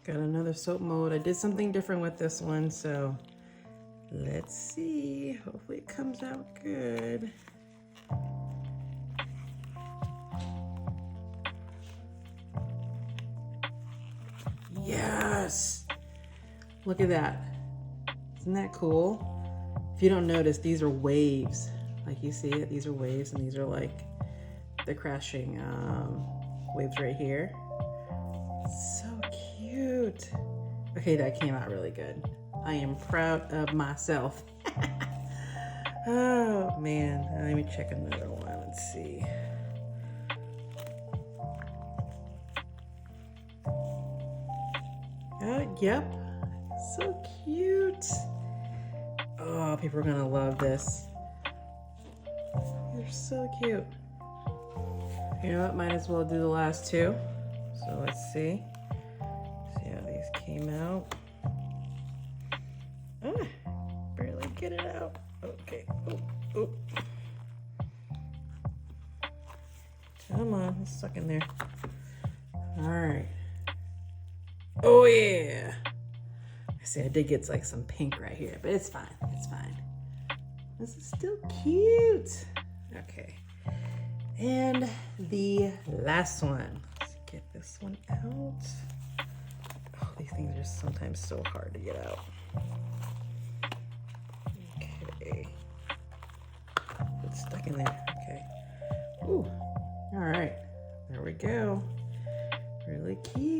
Got another soap mold. I did something different with this one, so let's see. Hopefully it comes out good. Yes! Look at that. Isn't that cool? If you don't notice, these are waves. Like you see it, these are waves, and these are like the crashing waves right here. So cute. Okay, that came out really good. I am proud of myself. Oh man, let me check another one. Let's see. Oh, yep. So cute. Oh, people are gonna love this. They're so cute. You know what? Might as well do the last two. So let's see. See how these came out. Ah, barely get it out. Okay. Oh, oh. Come on, it's stuck in there. All right. Oh yeah. I see I did get like some pink right here, but it's fine. It's fine. This is still cute. Okay. And the last one. Let's get this one out. Oh, these things are sometimes so hard to get out. Okay. It's stuck in there. Okay. Ooh. All right. There we go. Really cute.